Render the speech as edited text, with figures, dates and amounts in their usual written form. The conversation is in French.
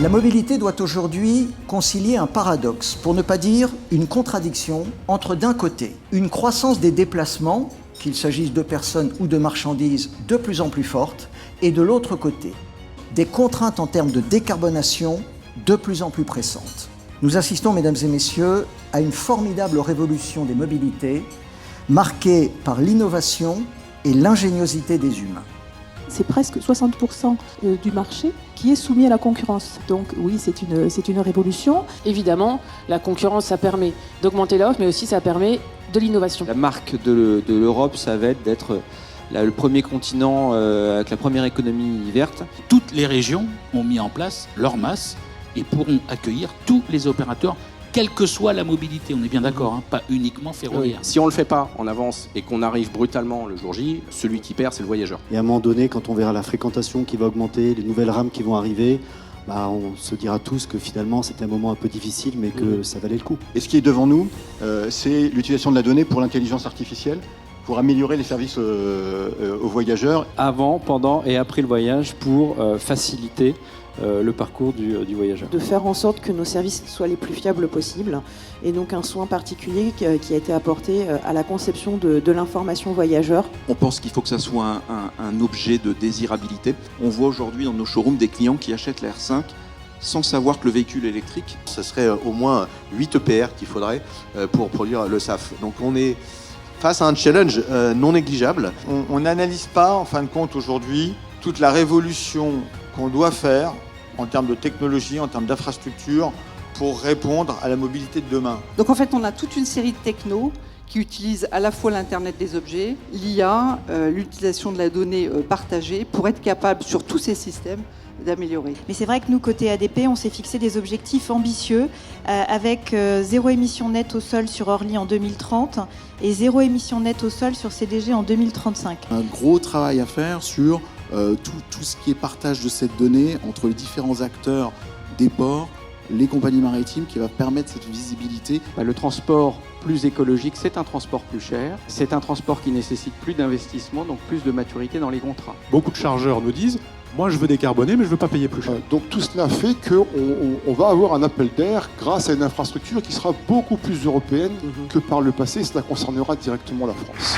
La mobilité doit aujourd'hui concilier un paradoxe, pour ne pas dire une contradiction, entre d'un côté une croissance des déplacements, qu'il s'agisse de personnes ou de marchandises, de plus en plus forte, et de l'autre côté des contraintes en termes de décarbonation de plus en plus pressantes. Nous assistons, mesdames et messieurs, à une formidable révolution des mobilités, marquée par l'innovation et l'ingéniosité des humains. C'est presque 60% du marché qui est soumis à la concurrence. Donc oui, c'est une révolution. Évidemment, la concurrence, ça permet d'augmenter l'offre, mais aussi ça permet de l'innovation. La marque de l'Europe, ça va être d'être le premier continent avec la première économie verte. Toutes les régions ont mis en place leur masse et pourront accueillir tous les opérateurs, quelle que soit la mobilité, on est bien d'accord, pas uniquement ferroviaire. Si on ne le fait pas en avance et qu'on arrive brutalement le jour J, celui qui perd, c'est le voyageur. Et à un moment donné, quand on verra la fréquentation qui va augmenter, les nouvelles rames qui vont arriver, on se dira tous que finalement c'était un moment un peu difficile, mais que ça valait le coup. Et ce qui est devant nous, c'est l'utilisation de la donnée pour l'intelligence artificielle, pour améliorer les services aux voyageurs. Avant, pendant et après le voyage pour faciliter le parcours du voyageur. De faire en sorte que nos services soient les plus fiables possibles. Et donc un soin particulier qui a été apporté à la conception de l'information voyageur. On pense qu'il faut que ça soit un objet de désirabilité. On voit aujourd'hui dans nos showrooms des clients qui achètent la R5 sans savoir que le véhicule électrique... Ce serait au moins 8 EPR qu'il faudrait pour produire le SAF. Donc on est face à un challenge non négligeable. On n'analyse pas, en fin de compte, aujourd'hui, toute la révolution qu'on doit faire en termes de technologie, en termes d'infrastructure, pour répondre à la mobilité de demain. Donc en fait, on a toute une série de technos qui utilisent à la fois l'Internet des objets, l'IA, l'utilisation de la donnée partagée, pour être capable, sur tous ces systèmes, d'améliorer. Mais c'est vrai que nous, côté ADP, on s'est fixé des objectifs ambitieux avec zéro émission nette au sol sur Orly en 2030 et zéro émission nette au sol sur CDG en 2035. Un gros travail à faire sur tout ce qui est partage de cette donnée entre les différents acteurs des ports, les compagnies maritimes, qui va permettre cette visibilité. Le transport plus écologique, c'est un transport plus cher, c'est un transport qui nécessite plus d'investissement, donc plus de maturité dans les contrats. Beaucoup de chargeurs nous disent « moi je veux décarboner mais je ne veux pas payer plus cher ». Donc tout cela fait qu'on va avoir un appel d'air grâce à une infrastructure qui sera beaucoup plus européenne que par le passé, et cela concernera directement la France.